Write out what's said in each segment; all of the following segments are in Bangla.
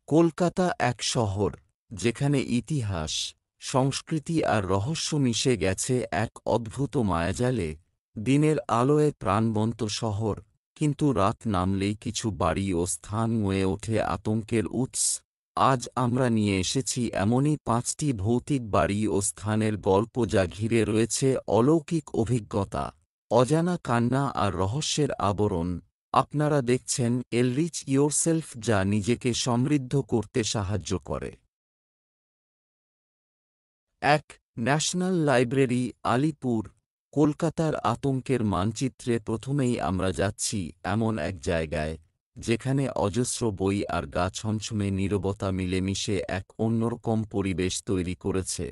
কলকাতা এক শহর যেখানে ইতিহাস, সংস্কৃতি আর রহস্য মিশে গেছে এক অদ্ভুত মায়াজালে। দিনের আলোয় প্রাণবন্ত শহর, কিন্তু রাত নামলেই কিছু বাড়ি ও স্থান হয়ে ওঠে আতঙ্কের উৎস। আজ আমরা নিয়ে এসেছি এমনই ৫টি ভৌতিক বাড়ি ও স্থানের গল্প যা ঘিরে রয়েছে অলৌকিক অভিজ্ঞতা, অজানা কান্না আর রহস্যের আবরণ। আপনারা দেখছেন এনরিচ ইয়োরসেলফ, যা নিজেকে সমৃদ্ধ করতে সাহায্য করে। ১. National library, Alipore. কলকাতার আতঙ্কের মানচিত্রে প্রথমেই আমরা যাচ্ছি এমন এক জায়গায় যেখানে অজস্র বই আর গা ছমছমে নীরবতা মিলেমিশে এক অন্যরকম পরিবেশ তৈরি করেছে।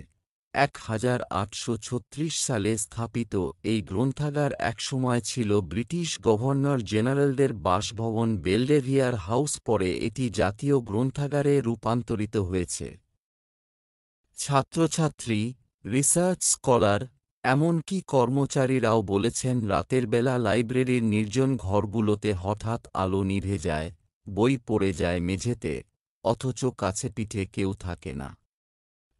১৮৩৬ সালে স্থাপিত এই গ্রন্থাগার একসময় ছিল ব্রিটিশ গভর্নর জেনারেলদের বাসভবন বেলডেভিয়ার হাউস, পরে এটি জাতীয় গ্রন্থাগারে রূপান্তরিত হয়েছে। ছাত্রছাত্রী, রিসার্চ স্কলার, এমনকি কর্মচারীরাও বলেছেন রাতের বেলা লাইব্রেরির নির্জন ঘরগুলোতে হঠাৎ আলো নিভে যায়, বই পড়ে যায় মেঝেতে, অথচ কাছে পিঠে কেউ থাকে না।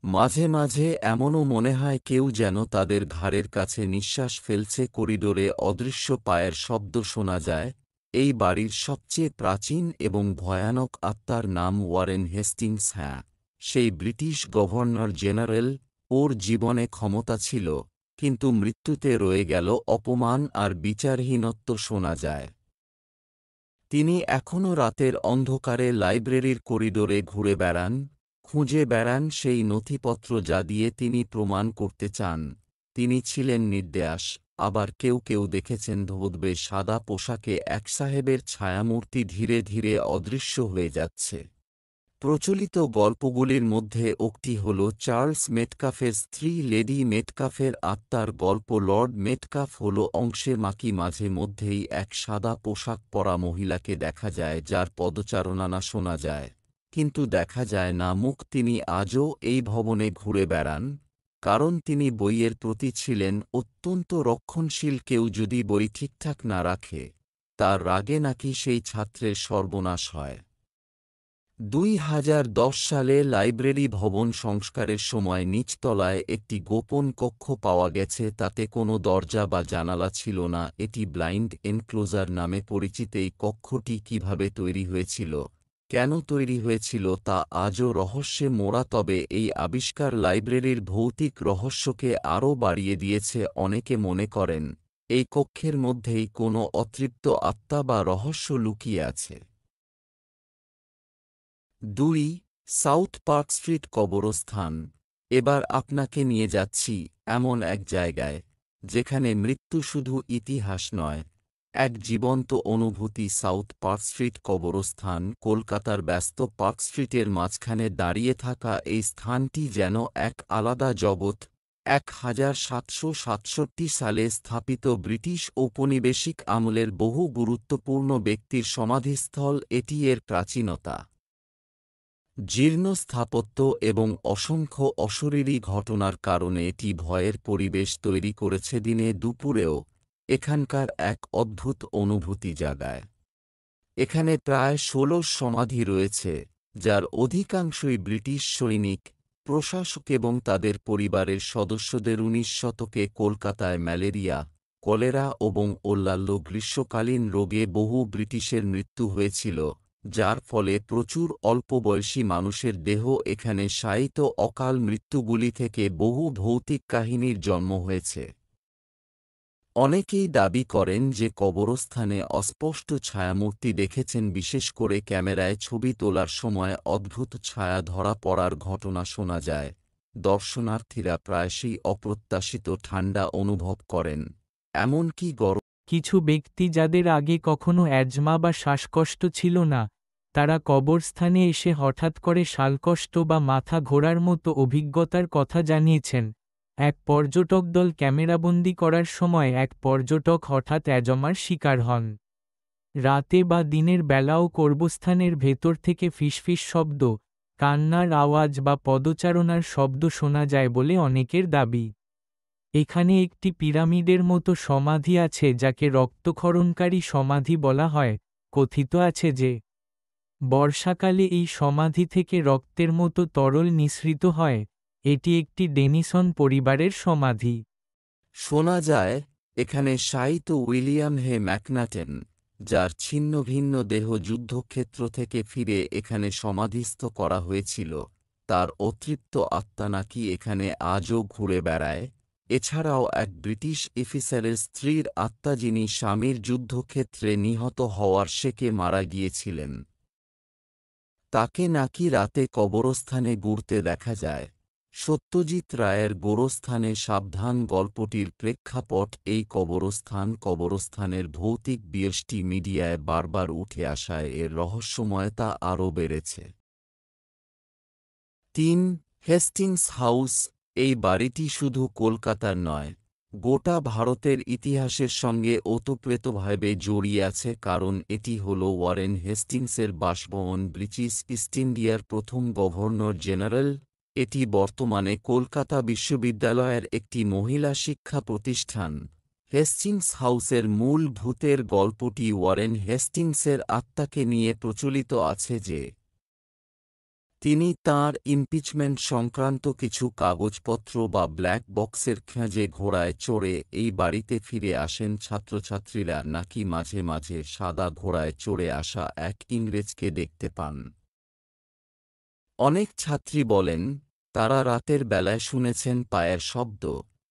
মাঝে মাঝে এমনও মনে হয় কেউ যেন তাদের ঘাড়ের কাছে নিঃশ্বাস ফেলছে। করিডোরে অদৃশ্য পায়ের শব্দ শোনা যায়। এই বাড়ির সবচেয়ে প্রাচীন এবং ভয়ানক আত্মার নাম ওয়ারেন হেস্টিংস। হ্যাঁ, সেই ব্রিটিশ গভর্নর জেনারেল। ওর জীবনে ক্ষমতা ছিল, কিন্তু মৃত্যুতে রয়ে গেল অপমান আর বিচারহীনত্ব। শোনা যায় তিনি এখনও রাতের অন্ধকারে লাইব্রেরির করিডোরে ঘুরে বেড়ান, খুঁজে বেড়ান সেই নথিপত্র যা দিয়ে তিনি প্রমাণ করতে চান তিনি ছিলেন নির্দোষ। আবার কেউ কেউ দেখেছেন ধোববে সাদা পোশাকে এক সাহেবের ছায়ামূর্তি ধীরে ধীরে অদৃশ্য হয়ে যাচ্ছে। প্রচলিত গল্পগুলির মধ্যে একটি হল চার্লস মেটকাফের স্ত্রী লেডি মেটকাফের আত্মার গল্প। লর্ড মেটকাফ হল অংশে মাকি। মাঝে মধ্যেই এক সাদা পোশাক পরা মহিলাকে দেখা যায় যার পদচারণা শোনা যায়, কিন্তু দেখা যায় না মুখ। তিনি আজও এই ভবনে ঘুরে বেড়ান, কারণ তিনি বইয়ের প্রতি ছিলেন অত্যন্ত রক্ষণশীল। কেউ যদি বই ঠিকঠাক না রাখে, তার রাগে নাকি সেই ছাত্রের সর্বনাশ হয়। ২০১০ সালে লাইব্রেরি ভবন সংস্কারের সময় নিচতলায় একটি গোপন কক্ষ পাওয়া গেছে। তাতে কোনো দরজা বা জানালা ছিল না। এটি ব্লাইন্ড এনক্লোজার নামে পরিচিত। এই কক্ষটি কিভাবে তৈরি হয়েছিল, কেন তৈরি হয়েছিল তা আজও রহস্যে মোড়া। তবে এই আবিষ্কার লাইব্রেরির ভৌতিক রহস্যকে আরও বাড়িয়ে দিয়েছে। অনেকে মনে করেন এই কক্ষের মধ্যেই কোনো অতৃপ্ত আত্মা বা রহস্য লুকিয়ে আছে। ২. সাউথ পার্ক স্ট্রিট কবরস্থান। এবার আপনাকে নিয়ে যাচ্ছি এমন এক জায়গায় যেখানে মৃত্যু শুধু ইতিহাস নয়, এক জীবন্ত অনুভূতি। সাউথ পার্ক স্ট্রিট কবরস্থান কলকাতার ব্যস্ত পার্ক স্ট্রিটের মাঝখানে দাঁড়িয়ে থাকা এই স্থানটি যেন এক আলাদা জগৎ। ১৭৬৭ সালে স্থাপিত ব্রিটিশ ঔপনিবেশিক আমলের বহু গুরুত্বপূর্ণ ব্যক্তির সমাধিস্থল এটি। এর প্রাচীনতা, জীর্ণ স্থাপত্য এবং অসংখ্য অশরীরী ঘটনার কারণে এটি ভয়ের পরিবেশ তৈরি করেছে। দিনে দুপুরেও এখানকার এক অদ্ভুত অনুভূতি জাগায়। এখানে প্রায় ১৬ সমাধি রয়েছে, যার অধিকাংশই ব্রিটিশ সৈনিক, প্রশাসক এবং তাদের পরিবারের সদস্যদের। ১৯ শতকে কলকাতায় ম্যালেরিয়া, কলেরা এবং অন্যান্য গ্রীষ্মকালীন রোগে বহু ব্রিটিশের মৃত্যু হয়েছিল, যার ফলে প্রচুর অল্পবয়সী মানুষের দেহ এখানে শায়িত। অকাল মৃত্যুগুলি থেকে বহু ভৌতিক কাহিনীর জন্ম হয়েছে। অনেকেই দাবি করেন যে কবরস্থানে অস্পষ্ট ছায়ামূর্তি দেখেছেন, বিশেষ করে ক্যামেরায় ছবি তোলার সময় অদ্ভুত ছায়া ধরা পড়ার ঘটনা শোনা যায়। দর্শনার্থীরা প্রায়শই অপ্রত্যাশিত ঠান্ডা অনুভব করেন, এমনকি গরম। কিছু ব্যক্তি যাদের আগে কখনো অ্যাজমা বা শ্বাসকষ্ট ছিল না, তারা কবরস্থানে এসে হঠাৎ করে শ্বাসকষ্ট বা মাথা ঘোরার মতো অভিজ্ঞতার কথা জানিয়েছেন। এক পর্যটক দল ক্যামেরাবন্দি করার সময় এক পর্যটক হঠাৎ অ্যাজমার শিকার হন। রাতে বা দিনের বেলাও কবরস্থানের ভেতর থেকে ফিসফিস শব্দ, কান্নার আওয়াজ বা পদচারণার শব্দ শোনা যায় বলে অনেকের দাবি। এখানে একটি পিরামিডের মতো সমাধি আছে যাকে রক্তক্ষরণকারী সমাধি বলা হয়। কথিত আছে যে বর্ষাকালে এই সমাধি থেকে রক্তের মতো তরল নিঃসৃত হয়। এটি একটি ডেনিসন পরিবারের সমাধি। শোনা যায় এখানে শায়িত উইলিয়াম হে ম্যাকনাটেন, যার ছিন্ন ভিন্ন দেহ যুদ্ধক্ষেত্র থেকে ফিরে এখানে সমাধিস্থ করা হয়েছিল, তার অতৃপ্ত আত্মা নাকি এখানে আজও ঘুরে বেড়ায়। এছাড়াও এক ব্রিটিশ অফিসারের স্ত্রীর আত্মা, যিনি স্বামীর যুদ্ধক্ষেত্রে নিহত হওয়ার শেকে মারা গিয়েছিলেন, তাকে নাকি রাতে কবরস্থানে ঘুরতে দেখা যায়। সত্যজিৎ রায়ের গোরস্থানে সাবধান গল্পটির প্রেক্ষাপট এই কবরস্থানের ভৌতিক ব্যষ্টি মিডিয়ায় বারবার উঠে আসায় এর রহস্যময়তা আরও বেড়েছে। ৩. Hastings house. এই বাড়িটি শুধু কলকাতার নয়, গোটা ভারতের ইতিহাসের সঙ্গে ওতপ্রোতভাবে জড়িয়ে আছে, কারণ এটি হল ওয়ারেন হেস্টিংসের বাসভবন, ব্রিটিশ ইস্ট ইন্ডিয়ার প্রথম গভর্নর জেনারেল। এটি বর্তমানে কলকাতা বিশ্ববিদ্যালয়ের একটি মহিলা শিক্ষা প্রতিষ্ঠান। হেস্টিংস হাউসের মূল ভূতের গল্পটি ওয়ারেন হেস্টিংসের আত্মাকে নিয়ে প্রচলিত আছে যে তিনি তাঁর ইমপিচমেন্ট সংক্রান্ত কিছু কাগজপত্র বা ব্ল্যাক বক্সের খোঁজে ঘোড়ায় চড়ে এই বাড়িতে ফিরে আসেন। ছাত্রছাত্রীরা নাকি মাঝে মাঝে সাদা ঘোড়ায় চড়ে আসা এক ইংরেজকে দেখতে পান। অনেক ছাত্রী বলেন তারা রাতের বেলায় শুনেছেন পায়ের শব্দ,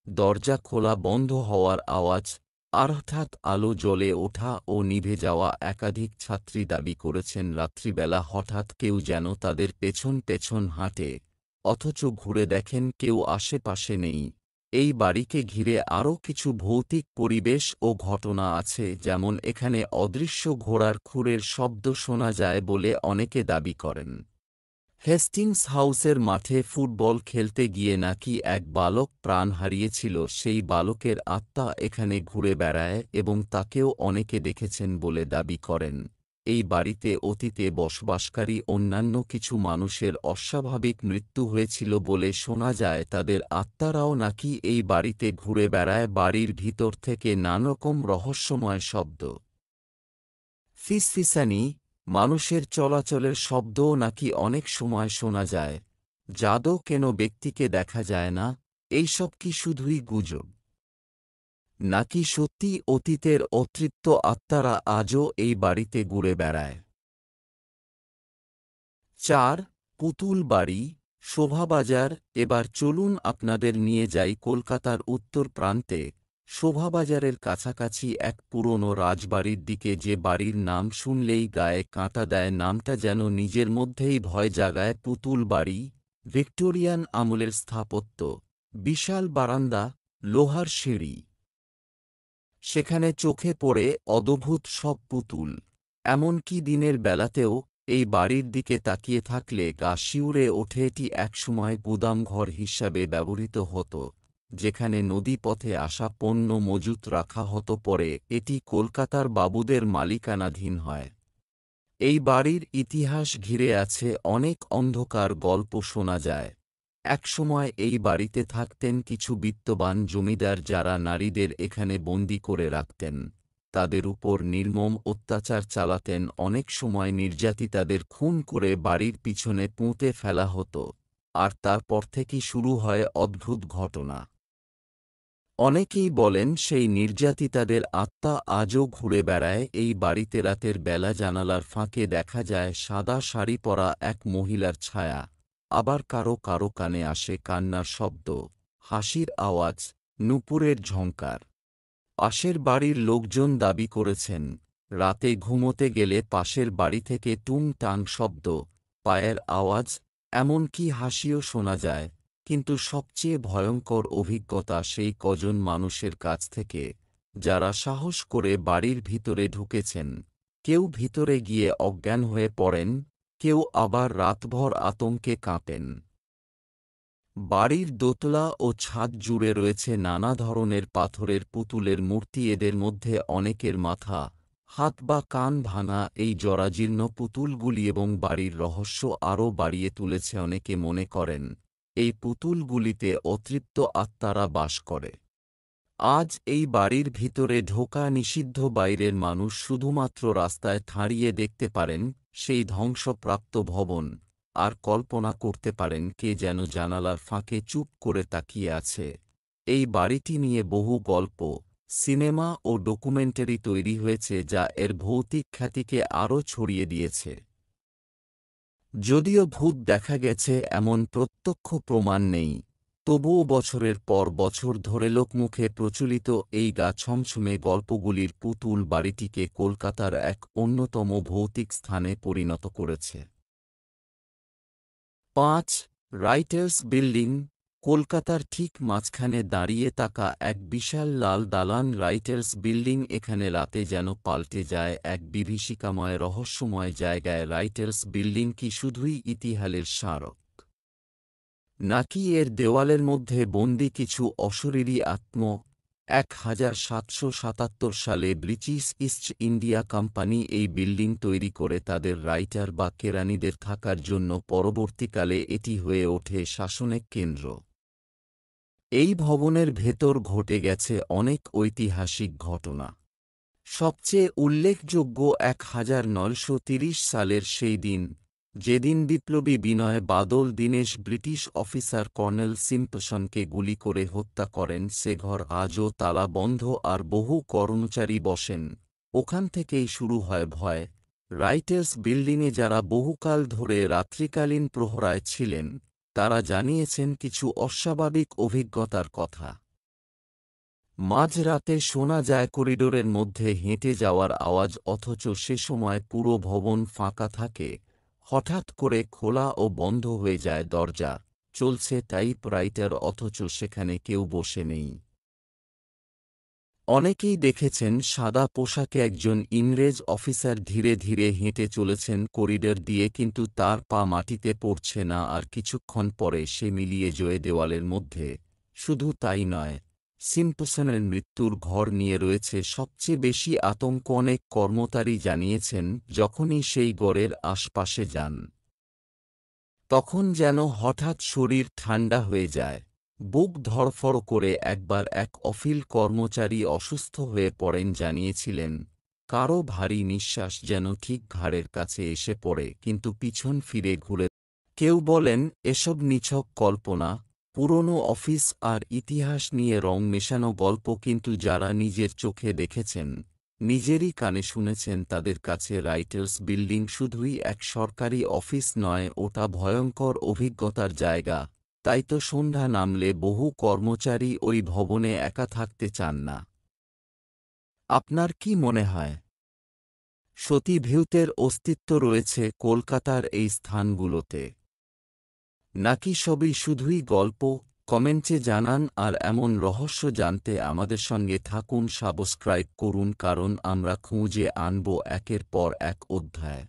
দরজা খোলা বন্ধ হওয়ার আওয়াজ, আর হঠাৎ আলো জ্বলে ওঠা ও নিভে যাওয়া। একাধিক ছাত্রী দাবি করেছেন রাত্রিবেলা হঠাৎ কেউ যেন তাদের পেছন পেছন হাঁটে, অথচ ঘুরে দেখেন কেউ আশেপাশে নেই। এই বাড়িকে ঘিরে আরও কিছু ভৌতিক পরিবেশ ও ঘটনা আছে, যেমন এখানে অদৃশ্য ঘোড়ার খুরের শব্দ শোনা যায় বলে অনেকে দাবি করেন। হেস্টিংস হাউসের মাঠে ফুটবল খেলতে গিয়ে নাকি এক বালক প্রাণ হারিয়েছিল, সেই বালকের আত্মা এখানে ঘুরে বেড়ায় এবং তাকেও অনেকে দেখেছেন বলে দাবি করেন। এই বাড়িতে অতীতে বসবাসকারী অন্যান্য কিছু মানুষের অস্বাভাবিক মৃত্যু হয়েছিল বলে শোনা যায়, তাদের আত্মারাও নাকি এই বাড়িতে ঘুরে বেড়ায়। বাড়ির ভিতর থেকে নানারকম রহস্যময় শব্দ, ফিসফিসানি, মানুষের চলাচলের শব্দও নাকি অনেক সময় শোনা যায়। জাদু কেন ব্যক্তিকে দেখা যায় না? এইসব কি শুধুই গুজব, নাকি সত্যি অতীতের অতৃপ্ত আত্মারা আজও এই বাড়িতে ঘুরে বেড়ায়? ৪. পুতুল বাড়ি, শোভাবাজার। এবার চলুন আপনাদের নিয়ে যাই কলকাতার উত্তর প্রান্তে, শোভাবাজারের কাছাকাছি এক পুরনো রাজবাড়ির দিকে, যে বাড়ির নাম শুনলেই গায়ে কাঁটা দেয়। নামটা যেন নিজের মধ্যেই ভয় জাগায়। পুতুল বাড়ি, ভিক্টোরিয়ান আমলের স্থাপত্য, বিশাল বারান্দা, লোহার সিঁড়ি, সেখানে চোখে পড়ে অদ্ভুত সব পুতুল। এমনকি দিনের বেলাতেও এই বাড়ির দিকে তাকিয়ে থাকলে গা শিউরে ওঠে। এটি একসময় গুদামঘর হিসাবে ব্যবহৃত হতো, যেখানে নদীপথে আসা পণ্য মজুত রাখা হতো। পরে এটি কলকাতার বাবুদের মালিকানাধীন হয়। এই বাড়ির ইতিহাস ঘিরে আছে অনেক অন্ধকার গল্প। শোনা যায় একসময় এই বাড়িতে থাকতেন কিছু বিত্তবান জমিদার, যারা নারীদের এখানে বন্দী করে রাখতেন, তাদের উপর নির্মম অত্যাচার চালাতেন। অনেক সময় নির্যাতিতাদের খুন করে বাড়ির পিছনে পুঁতে ফেলা হতো, আর তারপর থেকেই শুরু হয় অদ্ভুত ঘটনা। অনেকেই বলেন সেই নির্যাতিতাদের আত্মা আজও ঘুরে বেড়ায় এই বাড়িতে। রাতের বেলা জানালার ফাঁকে দেখা যায় সাদা শাড়ি পরা এক মহিলার ছায়া। আবার কারো কারো কানে আসে কান্নার শব্দ, হাসির আওয়াজ, নূপুরের ঝংকার। পাশের বাড়ির লোকজন দাবি করেছেন রাতে ঘুমোতে গেলে পাশের বাড়ি থেকে টুং টাং শব্দ, পায়ের আওয়াজ, এমনকি হাসিও শোনা যায়। কিন্তু সবচেয়ে ভয়ঙ্কর অভিজ্ঞতা সেই কজন মানুষের কাছ থেকে, যারা সাহস করে বাড়ির ভিতরে ঢুকেছেন। কেউ ভিতরে গিয়ে অজ্ঞান হয়ে পড়েন, কেউ আবার রাতভর আতঙ্কে কাঁপেন। বাড়ির দোতলা ও ছাদ জুড়ে রয়েছে নানা ধরনের পাথরের পুতুলের মূর্তি। এদের মধ্যে অনেকের মাথা, হাত বা কান ভাঙা। এই জরাজীর্ণ পুতুলগুলি এবং বাড়ির রহস্য আরও বাড়িয়ে তুলেছে। অনেকে মনে করেন এই পুতুলগুলিতে অতৃপ্ত আত্মারা বাস করে। আজ এই বাড়ির ভিতরে ঢোকা নিষিদ্ধ। বাইরের মানুষ শুধুমাত্র রাস্তায় দাঁড়িয়ে দেখতে পারেন। সেই ধ্বংসপ্রাপ্ত ভবন, আর কল্পনা করতে পারেন কে যেন জানালার ফাঁকে চুপ করে তাকিয়ে আছে। এই বাড়িটি নিয়ে বহু গল্প, সিনেমা ও ডকুমেন্টারি তৈরি হয়েছে যা এর ভৌতিক খ্যাতিকে আরও ছড়িয়ে দিয়েছে। যদিও ভূত দেখা গেছে এমন প্রত্যক্ষ প্রমাণ নেই, তবুও বছরের পর বছর ধরে লোকমুখে প্রচলিত এই গা ছমছমে গল্পগুলির পুতুল বাড়িটিকে কলকাতার এক অন্যতম ভৌতিক স্থানে পরিণত করেছে। ৫. Writers Building. কলকাতার ঠিক মাঝখানে দাঁড়িয়ে থাকা এক বিশাল লাল দালান রাইটার্স বিল্ডিং, এখানে রাতে যেন পাল্টে যায় এক বিভীষিকাময় রহস্যময় জায়গায়। রাইটার্স বিল্ডিং কি শুধুই ইতিহাসের স্মারক, নাকি এর দেওয়ালের মধ্যে বন্দি কিছু অশরীরী আত্ম? 1777 সালে ব্রিটিশ ইস্ট ইন্ডিয়া কোম্পানি এই বিল্ডিং তৈরি করে তাদের রাইটার বা কেরানিদের থাকার জন্য। পরবর্তীকালে এটি হয়ে ওঠে শাসনের কেন্দ্র। এই ভবনের ভেতর ঘটে গেছে অনেক ঐতিহাসিক ঘটনা। সবচেয়ে উল্লেখযোগ্য 1930 সালের সেই দিন, যেদিন বিপ্লবী Binoy Badal Dinesh British officer colonel সিম্পসনকে গুলি করে হত্যা করেন। সে ঘর আজও তালা বন্ধ আর বহু কর্মচারী বসেন। ওখান থেকেই শুরু হয় ভয়। রাইটার্স বিল্ডিংয়ে যারা বহুকাল ধরে রাত্রিকালীন প্রহরায় ছিলেন, তারা জানিয়েছেন কিছু অস্বাভাবিক অভিজ্ঞতার কথা। মাঝরাতে শোনা যায় করিডোরের মধ্যে হেঁটে যাওয়ার আওয়াজ, অথচ সে সময় পুরো ভবন ফাঁকা থাকে। হঠাৎ করে খোলা ও বন্ধ হয়ে যায় দরজা, চলছে টাইপরাইটার, অথচ সেখানে কেউ বসে নেই। অনেকেই দেখেছেন সাদা পোশাকে একজন ইংরেজ অফিসার ধীরে ধীরে হেঁটে চলেছেন করিডোর দিয়ে, কিন্তু তার পা মাটিতে পড়ছে না, আর কিছুক্ষণ পরে সে মিলিয়ে যায় দেওয়ালের মধ্যে। শুধু তাই নয়, সিম্পসনের মৃত্যুর ঘর নিয়ে রয়েছে সবচেয়ে বেশি আতঙ্ক। অনেক কর্মচারী জানিয়েছেন যখনই সেই ঘরের আশপাশে যান, তখন যেন হঠাৎ শরীর ঠান্ডা হয়ে যায়, বুক ধড়ফড় করে। একবার এক অফিস কর্মচারী অসুস্থ হয়ে পড়েন, জানিয়েছিলেন কারও ভারী নিঃশ্বাস যেন ঠিক ঘাড়ের কাছে এসে পড়ে, কিন্তু পিছন ফিরে ঘুরে। কেউ বলেন এসব নিছক কল্পনা, পুরনো অফিস আর ইতিহাস নিয়ে রং মেশানো গল্প, কিন্তু যারা নিজের চোখে দেখেছেন, নিজেরই কানে শুনেছেন, তাদের কাছে রাইটার্স বিল্ডিং শুধুই এক সরকারি অফিস নয়, ওটা ভয়ঙ্কর অভিজ্ঞতার জায়গা। তাই তো সন্ধ্যা নামলে বহু কর্মচারী ওই ভবনে একা থাকতে চান না। আপনার কি মনে হয়, সতী ভূতের অস্তিত্ব রয়েছে কলকাতার এই স্থানগুলোতে, নাকি সবই শুধুই গল্প? কমেন্টে জানান। আর এমন রহস্য জানতে আমাদের সঙ্গে থাকুন, সাবস্ক্রাইব করুন, কারণ আমরা খুঁজে আনব একের পর এক অধ্যায়।